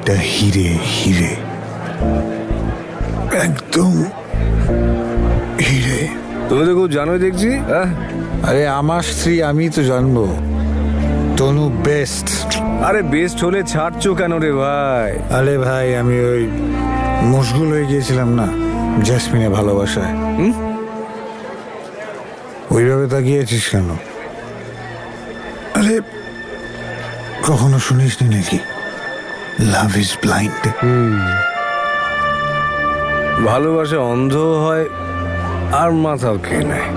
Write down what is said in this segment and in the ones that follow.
এটা হিরে হিরে, একদম হিরে। তুমি তো খুব জানোই দেখছি। আরে আমার স্ত্রী, আমি তো জানবো। তনু বেস্ট। আরে বেস্ট হলে ছাড়ছো কেন রে ভাই? আরে ভাই, আমি ওই মশগুল হয়ে গিয়েছিলাম না জেসমিনের ভালোবাসায়। ওইভাবে তাকিয়েছিস কেন? আরে কখনো শুনিসনি নাকি লাভ ইজ ব্লাইন্ড? ভালোবাসা অন্ধ হয় আর মাথাও খেয়ে নেয়।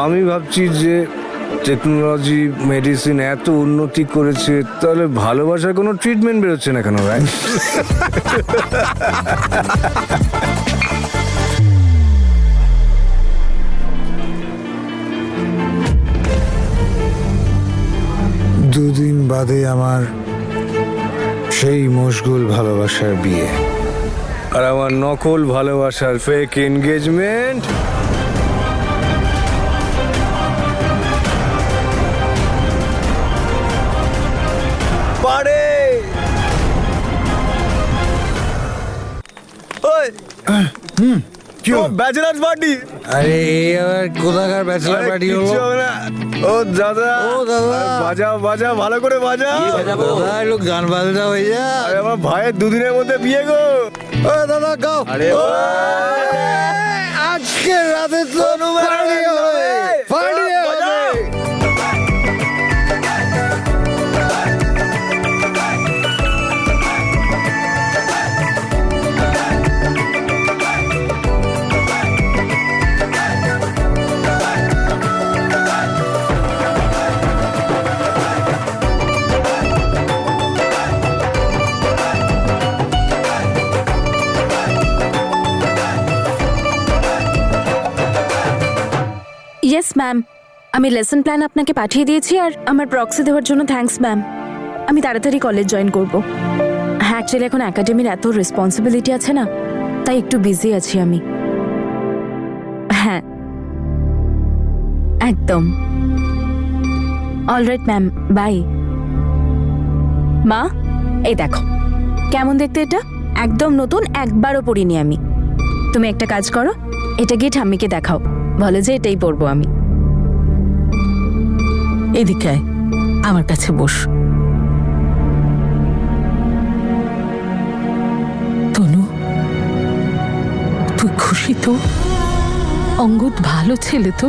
আমি ভাবছি যে টেকনোলজি মেডিসিন এত উন্নতি করেছে, তাহলে ভালোবাসার কোনো ট্রিটমেন্ট বেরোচ্ছে না কেন ভাই? দুদিন বাদে আমার সেই মশগুল ভালোবাসার বিয়ে। আর আমার নকল ভালোবাসার ফেক এনগেজমেন্ট। পারে ওই কি হলো? Bachelors party. আরে এই আবার কোথাকার ব্যাচেলার পার্টি হলো? ও দাদা, ও দাদা। বাজাও বাজাও, ভালো করে বাজাও। দাদা একটু গান বাজনা হয়ে যা। আরে আমার ভাইয়ের দুদিনের মধ্যে বিয়ে গো। ও দাদা গাও। আরে ও, আজকে রাতে তো পার্টি হবে, পার্টি হবে। ইয়েস ম্যাম, আমি লেসন প্ল্যান আপনাকে পাঠিয়ে দিয়েছি আর আমার প্রক্সি দেওয়ার জন্য থ্যাঙ্কস ম্যাম। আমি তাড়াতাড়ি কলেজ জয়েন করব। হ্যাঁ, অ্যাকচুয়ালি এখন একাডেমির এত রেসপন্সিবিলিটি আছে না, তাই একটু বিজি আছি আমি। হ্যাঁ একদম। Alright ma'am, bye. মা, এই দেখো কেমন দেখতে এটা, একদম নতুন, একবারও পরিনি আমি। তুমি একটা কাজ করো, এটা গিয়ে ঠাম্মিকে দেখাও, বলো যে এটাই পরবো আমি। এদিকে আয়, আমার কাছে বস। তনু, তুই খুশি তো? অঙ্গদ ভালো ছেলে তো,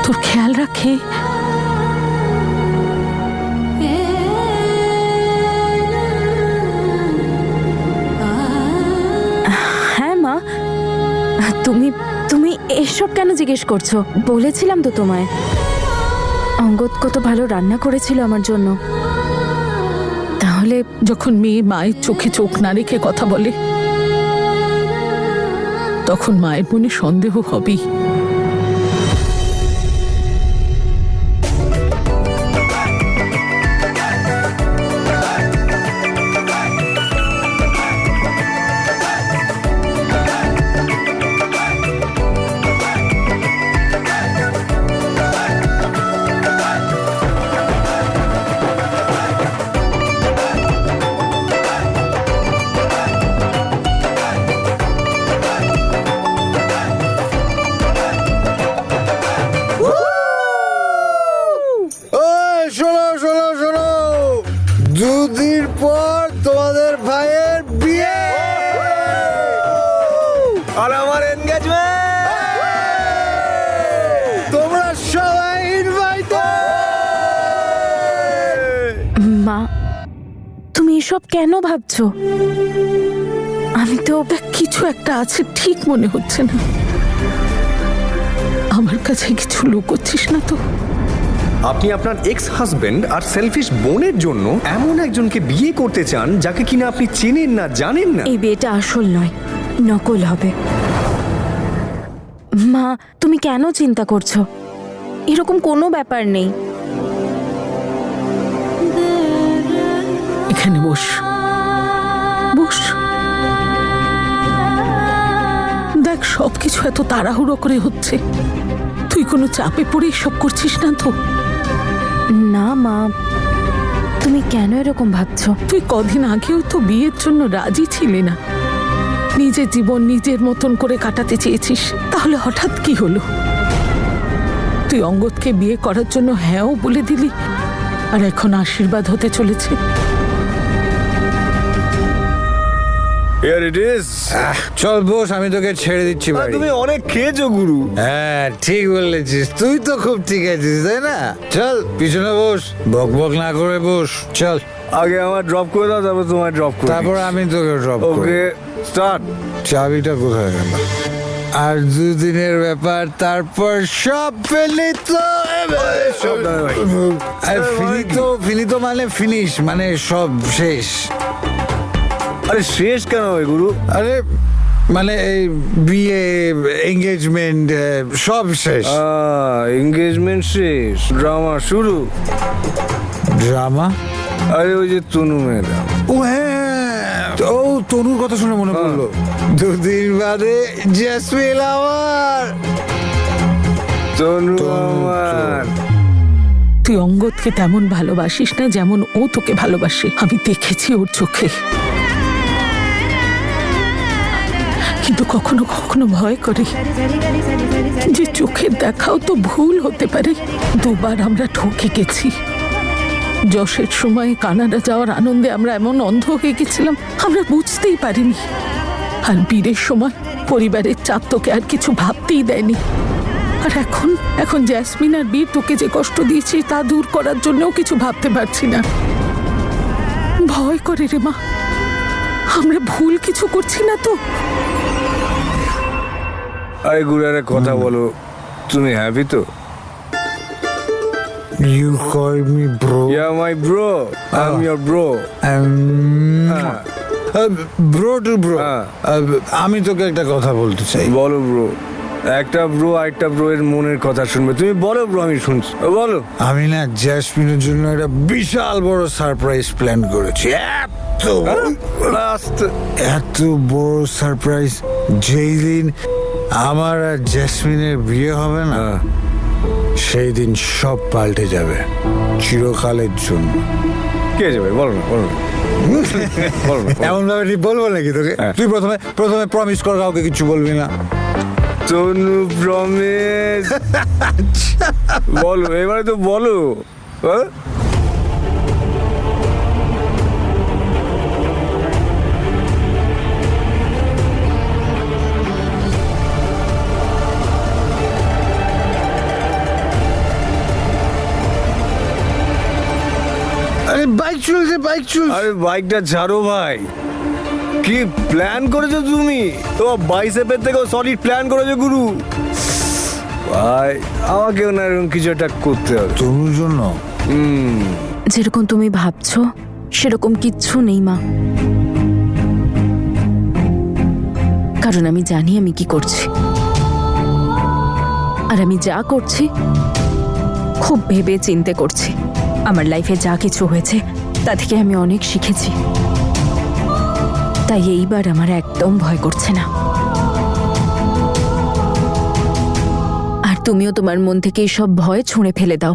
তোর খেয়াল রাখে। হ্যাঁ মা, তুমি তুমি এসব কেন জিজ্ঞেস করছো? বলেছিলাম তো তোমায়, অঙ্গদ কত ভালো রান্না করেছিল আমার জন্য। তাহলে যখন মেয়ে মায়ের চোখে চোখ না রেখে কথা বলে, তখন মায়ের মনে সন্দেহ হবেই। শোনো শোনো শোনো, দুদিন পর তোমাদের ভাইয়ের বিয়ে আর আমার এনগেজমেন্ট। তোমরা সবাই ইনভাইটেড। মা, তুমি এসব কেন ভাবছো? আমি তো কিছু একটা আছে ঠিক মনে হচ্ছে না। আমার কাছে কিছু লুকোচ্ছিস না তো? আপনি আপনার এক্স হাজবেন্ড আর সেলফিশ বোনের জন্য এমন একজনকে বিয়ে করতে চান যাকে কিনা আপনি চেনেন না, জানেন না। এই বিয়েটা আসল নয়, নকল হবে। মা, তুমি কেন চিন্তা করছো? এরকম কোনো ব্যাপার নেই। এখানে বস, বস। দেখ, সবকিছু এত তাড়াহুড়ো করে হচ্ছে, তুই কোনো চাপে পড়ে এসব করছিস না তো? না মা, তুমি তুমি কেন এরকম ভাবছো? তুই কদিন আগেও তো বিয়ের জন্য রাজি ছিলি না, নিজের জীবন নিজের মতন করে কাটাতে চেয়েছিস, তাহলে হঠাৎ কি হলো? তুই অঙ্গদকে বিয়ে করার জন্য হ্যাঁও বলে দিলি, আর এখন আশীর্বাদ হতে চলেছে। Here it is. চল বস, আমি তোকে ছেড়ে দিচ্ছি বাড়ি। তুমি অনেক খেয়েছো গুরু। হ্যাঁ ঠিক বলেছিস, তুই তো খুব ঠিক আছিস তাই না? চল পিছনে বস, বক বক না করে বস। চল আগে আমার ড্রপ করে দাও, তারপর তোমায় ড্রপ করে তারপর আমি তোকে ড্রপ করব। Okay start. চাবিটা কোথায় গেল? আর দুদিনের ব্যাপার, তারপর সব ফিনিতো। সাবধানে ভাই। ফিনিতো মানে ফিনিশ, মানে সব শেষ। আরে শেষ কেন হবে গুরু? আরে মানে এই বিয়ে, এঙ্গেজমেন্ট সব শেষ। এঙ্গেজমেন্ট শেষ, ড্রামা শুরু। ড্রামা? আরে ওই যে তনু ম্যাডাম। ও হ্যাঁ, ও তনুর কথা শুনে মনে পড়লো, দুদিন বাদে জেসমিন আমার। তনু আমার। তুই অঙ্গদকে তেমন ভালোবাসিস না যেমন ও তোকে ভালোবাসে, আমি দেখেছি ওর চোখে। কিন্তু কখনো কখনো ভয় করে যে চোখের দেখাও তো ভুল হতে পারে। দুবার আমরা ঠকে গেছি। যশের সময় কানাডা যাওয়ার আনন্দে আমরা এমন অন্ধ হয়ে গেছিলাম, আমরা বুঝতেই পারিনি। আর বীরের সময় পরিবারের চাপ তোকে আর কিছু ভাবতেই দেয়নি। আর এখন জ্যাসমিন আর বীর তোকে যে কষ্ট দিয়েছে তা দূর করার জন্যও কিছু ভাবতে পারছি না। ভয় করে রে মা, আমরা ভুল কিছু করছি না তো? আরে গুরু একটা কথা বলো, তুমি হ্যাপি তো? You call me bro. Yeah, my bro. I'm your bro. Bro to bro, হ্যাঁ। আমি তোকে একটা কথা বলতে চাই। বলো ব্রো। একটা ব্রো আরেকটা ব্রো এর মনের কথা শুনবে। তুমি বলো ব্রো, আমি শুনছি। বলো। আমি না জ্যাসমিনের জন্য একটা বিশাল বড় সারপ্রাইজ প্ল্যান করেছি। এত বড় সারপ্রাইজ, যেই দিন আমার আর জ্যাসমিনের বিয়ে হবে না, সেই দিন সব পাল্টে যাবে চিরকালের জন্য। কে যাবে বলো না, বলো না। বলো না। এমন ভাবে ঠিক বলবো নাকি তোকে? তুই প্রথমে প্রমিস কর কাউকে কিছু বলবি না। তনু প্রমিস। বলো এবারে তো বলো। হ্যাঁ? আরে বাইক চলছে, বাইক চলছে। আরে বাইকটা ছাড়ো ভাই। কি প্ল্যান করেছো তুমি? তো বাইসেপের থেকেও সলিড প্ল্যান করেছো গুরু। ভাই আমাকেও না এরকম কিছু একটা করতে হবে। তনুর জন্য যেরকম তুমি ভাবছো সেরকম কিচ্ছু নেই মা, কারণ আমি জানি আমি কি করছি। আর আমি যা করছি খুব ভেবে চিন্তে করছি। আমার লাইফে যা কিছু হয়েছে তা থেকে আমি অনেক শিখেছি, তাই এইবার আমার একদম ভয় করছে না। আর তুমিও তোমার মন থেকে সব ভয় ছুঁড়ে ফেলে দাও।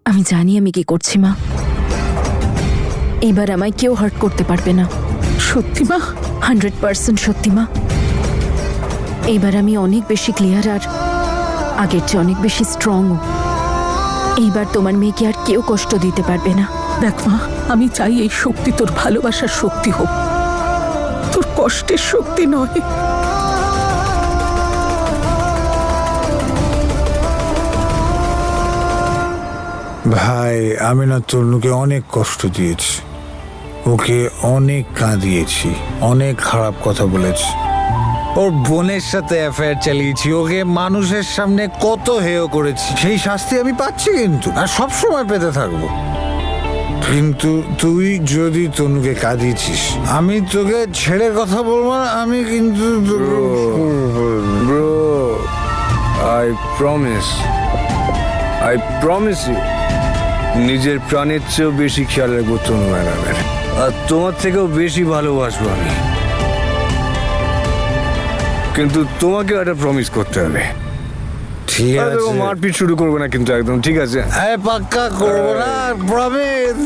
আমি জানি আমি কি করছি মা, এইবার আমায় কেউ হার্ট করতে পারবে না। সত্যি মা? 100% সত্যি মা। এইবার আমি অনেক বেশি ক্লিয়ার, আর আগের চেয়ে অনেক বেশি স্ট্রং। এইবার তোমার মেয়েকে আর কেউ কষ্ট দিতে পারবে না। দেখ মা, আমি চাই এই শক্তি তোর ভালোবাসার শক্তি হোক, তোর কষ্টের শক্তি নয়। ভাই আমি না তনুকে অনেক কষ্ট দিয়েছি, ওকে অনেক কাঁদিয়েছি, অনেক খারাপ কথা বলেছি, ওর বোনের সাথে অ্যাফেয়ার চালিয়েছি, ওকে মানুষের সামনে কত হেয় করেছি। সেই শাস্তি আমি পাচ্ছি কিন্তু, আর সব সময় পেতে থাকবো। কিন্তু তুই যদি তনুকে কাঁদিয়েছিস, আমি তোকে ছেড়ে কথা বলবো না। আমি কিন্তু ব্রো আই প্রমিস ইউ, নিজের প্রাণের চেয়েও বেশি খেয়াল রাখবো তনু ম্যাডামের, আর তোমার থেকেও বেশি ভালোবাসবো আমি। কিন্তু তোমাকে একটা প্রমিস করতে হবে। ঠিক আরে দেখো, আছে মারপিট শুরু করবে না কিন্তু একদম, ঠিক আছে? আরে পাক্কা করবো না, প্রমিস।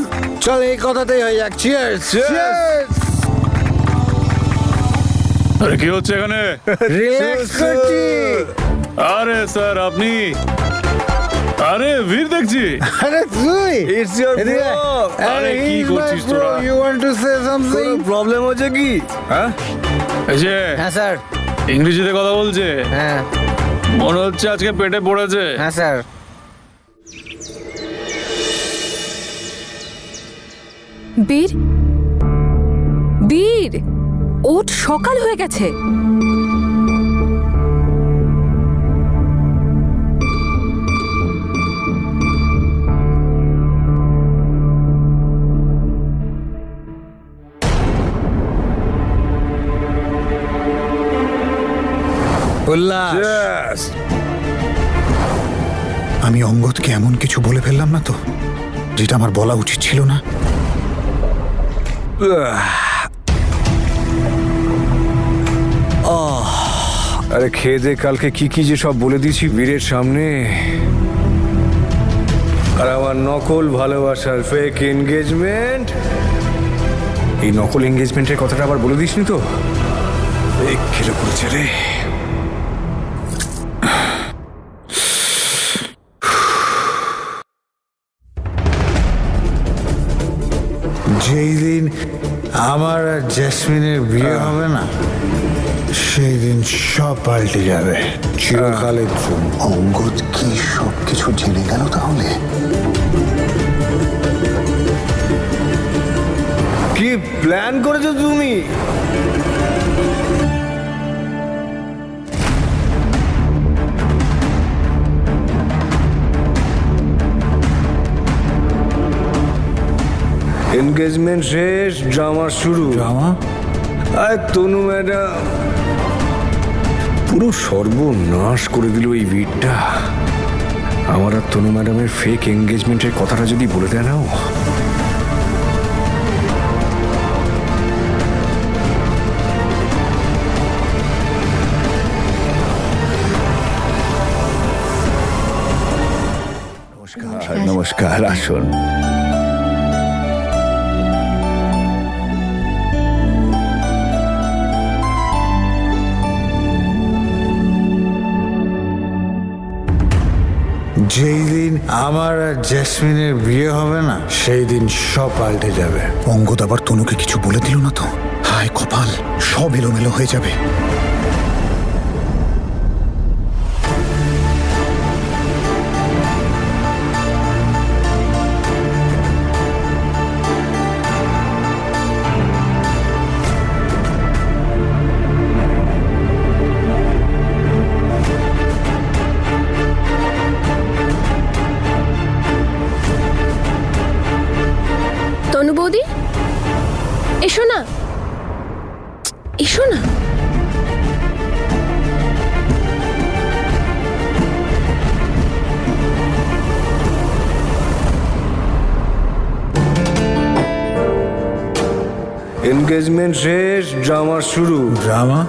চল এই কথাতেই হয়ে যাক। চিয়ার্স। চিয়ার্স। আরে কি হচ্ছে এখানে? রিল্যাক্স করছি। আরে স্যার আপনি, আরে বীর দেখছি। আরে তুই It's your এদিকে আয়। bro. আরে কি he's my করছিস bro. তোরা? You want to say something? কোনো প্রবলেম হচ্ছে কি? হ্যাঁ এই যে হ্যাঁ স্যার। ইংরেজিতে কথা বলছে, হ্যাঁ মনে হচ্ছে আজকে পেটে পড়েছে। হ্যাঁ স্যার। বীর, বীর, ওঠ, সকাল হয়ে গেছে। উল্লাস। Yes. আমি অঙ্গদকে এমন কিছু বলে ফেললাম না তো, যেটা আমার বলা উচিত ছিল না? আরে খেয়ে দে, কালকে কি কি যে সব বলে দিয়েছি বীরের সামনে। আর আমার নকল ভালোবাসার ফেক এনগেজমেন্ট, এই নকল এনগেজমেন্টের কথাটা আবার বলে দিসনি তো? এই খেলে পড়েছে রে। যেই দিন আমার আর জেসমিনের বিয়ে হবে না, সেই দিন সব পাল্টে যাবে চিরকালের জন্য। অঙ্গদ কি সব কিছু জেনে গেল তাহলে? কি প্ল্যান করেছো তুমি? এনগেজমেন্ট শেষ, ড্রামা শুরু। ড্রামা? আর তনু ম্যাডাম পুরো সর্বনাশ করে দিল এই ভিড়টা। আমার আর তনু ম্যাডামের ফেক এনগেজমেন্টের কথাটা যদি বলে দেয় না ও, নমস্কার, আসুন। যেই দিন আমার আর জেসমিনের বিয়ে হবে না, সেই দিন সব পাল্টে যাবে। অঙ্গদ আবার তনুকে কিছু বলে দিল না তো? হায় কপাল, সব এলোমেলো হয়ে যাবে। তনু বৌদি, এসো না, এসো না। এনগেজমেন্ট শেষ, ড্রামা শুরু। ড্রামা?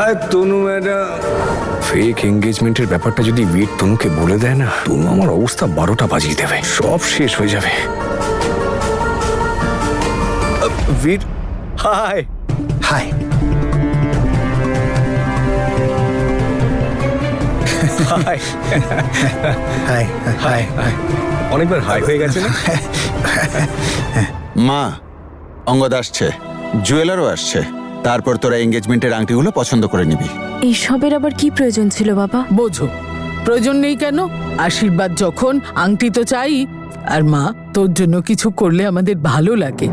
আর তনু ম্যাডাম ফেক এনগেজমেন্টের ব্যাপারটা যদি বীর তনুকে বলে দেয় না, তনু আমার অবস্থা 12টা বাজিয়ে দেবে, সব শেষ হয়ে যাবে। বীর, হাই। হায়, হাই হায়, হাই হাই। অনেকবার হাই হয়ে গেছে না? মা, অঙ্গদ আসছে, জুয়েলারও আসছে, তারপর তোরা এঙ্গেজমেন্টের আংটিগুলো পছন্দ করে নিবি। এইসবের আবার কি প্রয়োজন ছিল বাবা? বোঝো, প্রয়োজন নেই কেন? আশীর্বাদ যখন, আংটি তো চাই। আর মা, তোর জন্য কিছু করলে আমাদের ভালো লাগে।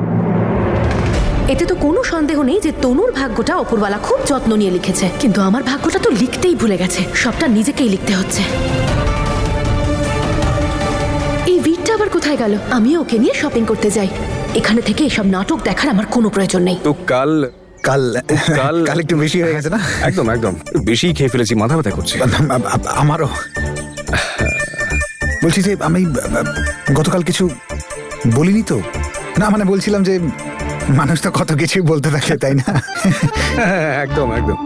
এতে তো কোনো সন্দেহ নেই যে তনুর ভাগ্যটা ওপরওয়ালা খুব যত্ন নিয়ে লিখেছে, কিন্তু আমার ভাগ্যটা তো লিখতেই ভুলে গেছে, সবটা নিজেকেই লিখতে হচ্ছে। এই ভিড়টা আবার কোথায় গেল? আমিও ওকে নিয়ে শপিং করতে যাই। এখানে থেকে এসব নাটক দেখার আমার কোনো প্রয়োজন নেই। তো কাল কাল কাল কাল একটু বেশি হয়ে গেছে না? একদম একদম বেশি খেয়ে ফেলেছি, মাথা ব্যথা করছে। আমারও। বলছি যে আমি গতকাল কিছু বলিনি তো? না মানে বলছিলাম যে মানুষ তো কত কিছু বলতে থাকে, তাই না? একদম একদম।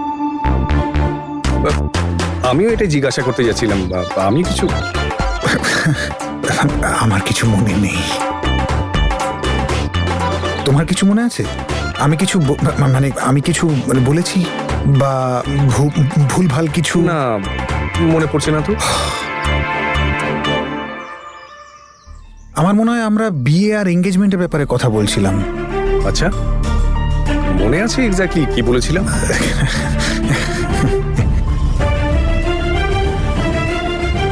আমিও এটা জিজ্ঞাসা করতে যাচ্ছিলাম, আমি কিছু আমার কিছু মনে নেই। তোমার কিছু মনে আছে? আমি কিছু মানে আমি কিছু মানে বলেছি বা ভুলভাল কিছু? না, মনে পড়ছে না তো। আমার মনে হয় আমরা বিয়ে আর এঙ্গেজমেন্টের ব্যাপারে কথা বলছিলাম। আচ্ছা, মনে আছে এক্স্যাক্টলি কি বলেছিলাম?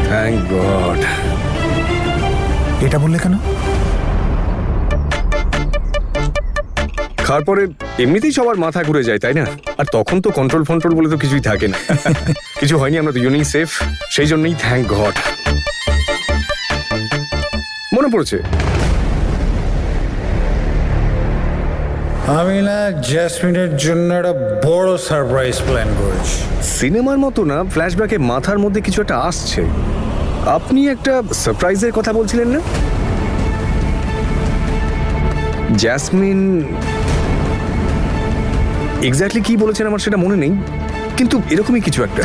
Thank god. এটা বললে কেন? খাওয়ার পরে এমনিতেই সবার মাথা ঘুরে যায়, তাই না? আর তখন তো কন্ট্রোল ফন্ট্রোল বলে তো কিছুই থাকে না। কিছু হয়নি, আমরা দুজনেই সেফ, সেই জন্যই থ্যাংক গড। মনে পড়ছে? আমি না জ্যাসমিনের জন্য একটা বড় সারপ্রাইজ প্ল্যান করেছি। সিনেমার মতো না, ফ্ল্যাশব্যাকে মাথার মধ্যে কিছু একটা আসছে। আপনি একটা সারপ্রাইজের কথা বলছিলেন না? জ্যাসমিন এক্স্যাক্টলি কি বলেছেন আমার সেটা মনে নেই, কিন্তু এরকমই কিছু একটা।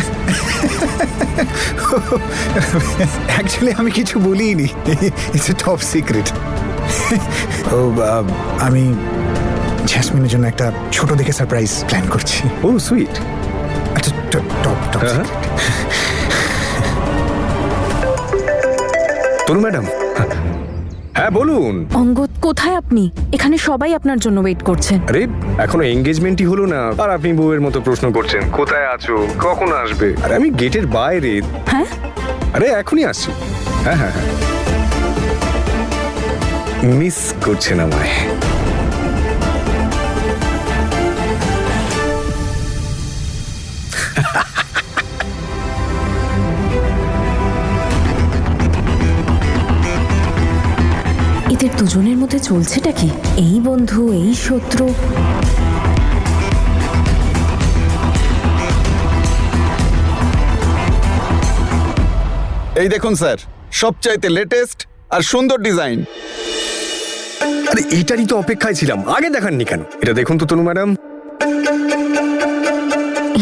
অ্যাকচুয়ালি আমি কিছু বলিনি, ইটস এ টপ সিক্রেট। আমি জ্যাসমিনের জন্য একটা ছোট দেখে সারপ্রাইজ প্ল্যান করছি। ও সুইট। আচ্ছা, টপ টপ হ্যাঁ। তনু ম্যাডাম, হ্যাঁ বলুন। অঙ্গদ, কোথায় আপনি? এখানে সবাই আপনার জন্য ওয়েট করছেন। আরে এখনো এঙ্গেজমেন্টই হলো না আর আপনি বউয়ের মতো প্রশ্ন করছেন কোথায় আছো, কখন আসবে? আরে আমি গেটের বাইরে। হ্যাঁ? আরে এখনই আসছি। হ্যাঁ হ্যাঁ হ্যাঁ। মিস করছেন আমায়? এদের দুজনের মধ্যে চলছেটা কি? এই বন্ধু, এই শত্রু। এই দেখুন স্যার, সবচাইতে লেটেস্ট আর সুন্দর ডিজাইন। আরে এইটারই তো অপেক্ষায় ছিলাম, আগে দেখাননি কেন? এটা দেখুন তো তনু ম্যাডাম।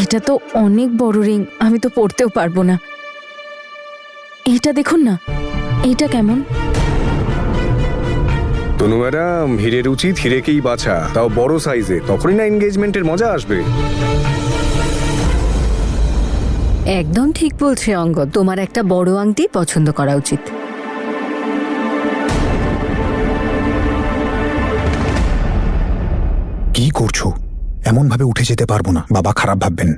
এটা তো অনেক বড় রিং, আমি তো পড়তেও পারবো না। এইটা দেখুন না, এইটা কেমন? তনু ম্যাডাম, হিরের উচিত হিরেকেই বাছা, তাও বড় সাইজে, তখনই না এনগেজমেন্টের মজা আসবে। একদম ঠিক বলছে অঙ্গদ, তোমার একটা বড় আংটি পছন্দ করা উচিত। কি করছো? এমন ভাবে উঠে যেতে পারবো না, বাবা খারাপ ভাববেন।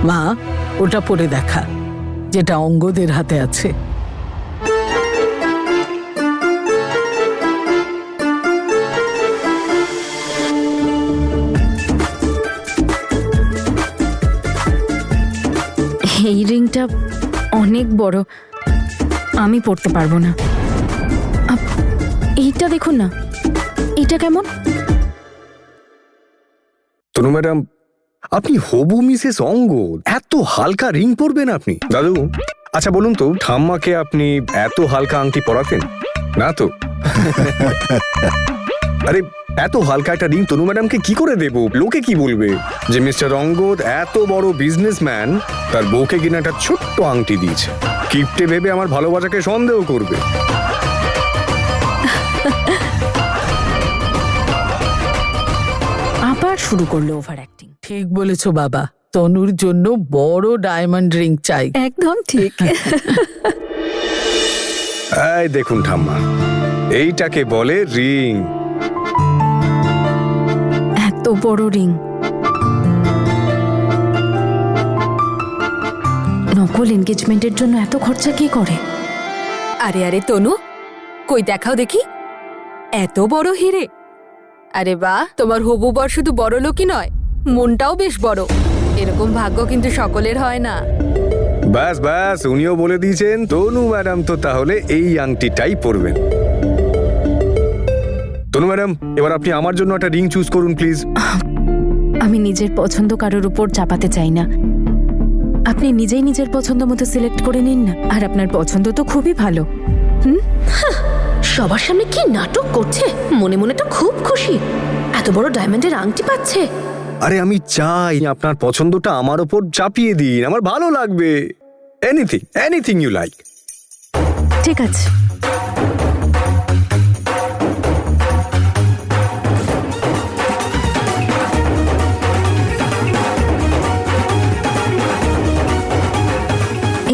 মা, ওটা পরে দেখা যেটা অঙ্গদের হাতে আছে। এই রিংটা অনেক বড়, আমি পড়তে পারবো না। এইটা দেখুন না, এটা কেমন? তনু ম্যাডাম, আপনি হবু মিসেস অঙ্গদ, এত হালকা রিং পরবেন আপনি? দাদু, আচ্ছা বলুন তো, ঠাম্মাকে আপনি এত হালকা আংটি পরাতেন না তো? আরে এত হালকা একটা রিং তনু ম্যাডামকে কি করে দেব? লোকে কি বলবে যে মিস্টার অঙ্গদ এত বড় বিজনেসম্যান, তার বউকে কিনা একটা ছোট্ট আংটি দিয়েছে। কিপটে ভেবে আমার ভালোবাসাকে সন্দেহ করবে। আবার শুরু করলো ওভার অ্যাক্টিং। ঠিক বলেছো বাবা, তনুর জন্য বড় ডায়মন্ড রিং চাই। একদম ঠিক। এই দেখুন ঠাম্মা, এইটাকে বলে রিং। এত বড় রিং, নকল এনগেজমেন্টের জন্য এত খরচা কে করে? আরে আরে তনু, কই দেখাও দেখি, এত বড় হিরে। আরে বাহ, তোমার হবু বর শুধু বড় লোকই নয়, মনটাও বেশ বড়। এরকম ভাগ্য কিন্তু সকলের হয় না। ব্যাস ব্যাস, উনিও বলে দিয়েছেন, তনু ম্যাডাম তো তাহলে এই আংটিটাই পরবেন। তনু ম্যাডাম, এবার আপনি আমার জন্য একটা রিং চুজ করুন প্লিজ। আমি নিজের পছন্দ কারোর উপর চাপাতে চাই না। আপনি নিজেই নিজের পছন্দ মতো সিলেক্ট করে নিন না। আর আপনার পছন্দ তো খুবই ভালো। সবার সামনে কি নাটক করছে, মনে মনে তো খুব খুশি, এত বড় ডায়মন্ডের আংটি পাচ্ছে। আরে আমি চাই আপনার পছন্দটা আমার ওপর চাপিয়ে দিন, আমার ভালো লাগবে। Anything, anything you like. ঠিক আছে।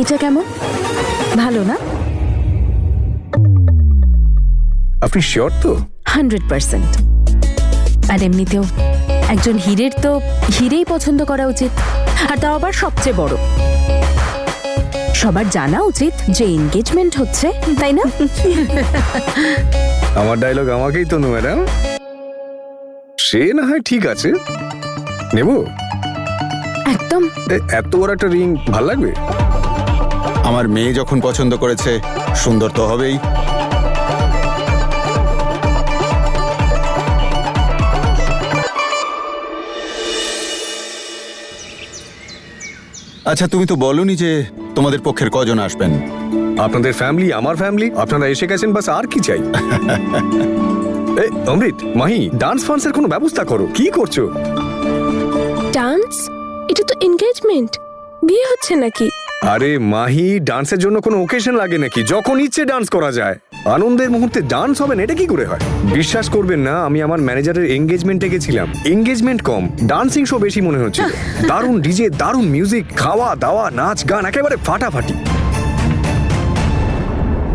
এটা কেমন? ভালো না? আপনি শিওর তো? 100%। আর এমনিতেও একজন হীরের তো হীরেই পছন্দ করা উচিত, আর তাও আবার সবচেয়ে বড়। সবার জানা উচিত যে এনগেজমেন্ট হচ্ছে, তাই না? আমার ডায়লগ আমাকেই তনু ম্যাডাম। সে না হয় ঠিক আছে, নেব। একদম। এত বড় একটা রিং ভাল লাগবে? আমার মেয়ে যখন পছন্দ করেছে, সুন্দর তো হবেই। আচ্ছা, তুমি তো বলনি যে তোমাদের পক্ষের কজন আসবেন। আপনাদের ফ্যামিলি, আমার ফ্যামিলি, আপনারা এসে গেছেন, বাস আর কি চাই। অমৃত, মাহি, ডান্স ফান্সের কোনো ব্যবস্থা করো। কি করছো? ডান্স? এটা তো এনগেজমেন্ট, বিয়ে হচ্ছে নাকি? আরে মাহি, ডান্সের জন্য কোনো ওকেশন লাগে নাকি? যখন ইচ্ছে ডান্স করা যায়। আনন্দের মুহূর্তে ডান্স হবে না, এটা কি করে হয়? বিশ্বাস করবেন না, আমি আমার ম্যানেজারের এঙ্গেজমেন্টে গেছিলাম। এঙ্গেজমেন্ট কম, ডান্সিং শো বেশি মনে হচ্ছে। দারুণ ডিজে, দারুণ মিউজিক, খাওয়া দাওয়া, নাচ গান একেবারে ফাটাফাটি।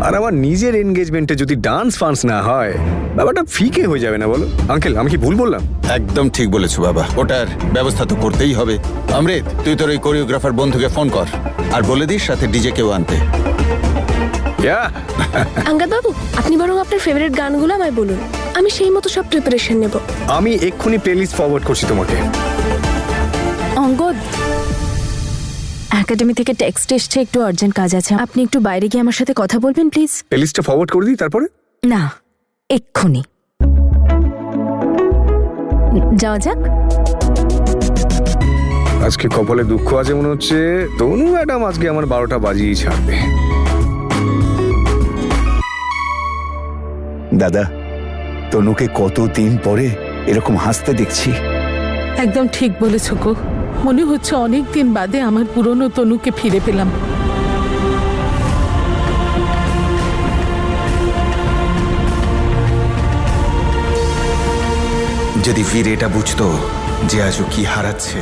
আর আমার নিজের এনগেজমেন্টে যদি ডান্স ফান্স না হয়, ব্যাপারটা ফিকে হয়ে যাবে না বলো? আঙ্কেল, আমি কি ভুল বললাম? একদম ঠিক বলেছো বাবা, ওটার ব্যবস্থা তো করতেই হবে। অমৃত, তুই তোর ওই কোরিওগ্রাফার বন্ধুকে ফোন কর আর বলে দিস সাথে ডিজে কেউ আনতে। আঙ্গাদ বাবু, আপনি বরং আপনার ফেভারিট গানগুলো আমায় বলুন, আমি সেই মতো সব প্রিপারেশন নেব। আমি এক্ষুনি প্লেলিস্ট ফরওয়ার্ড করছি তোমাকে। অঙ্গদ, একাডেমি থেকে টেক্সট এসছে, একটু আর্জেন্ট কাজ আছে। আপনি একটু বাইরে গিয়ে আমার সাথে কথা বলবেন প্লিজ? প্লেলিস্টটা ফরওয়ার্ড করে দিই তারপরে? না, এক্ষুনি যাওয়া যাক। আজকে কপালে দুঃখ আছে মনে হচ্ছে। তনু ম্যাডাম আজকে আমার 12টা বাজিয়ে ছাড়বে। দাদা, তনুকে কতদিন পরে এরকম হাসতে দেখছি। একদম ঠিক বলেছ গো, মনে হচ্ছে অনেক দিন বাদে আমার পুরনো তনুকে ফিরে পেলাম। যদি বীর এটা বুঝতো যে আজও কি হারাচ্ছে,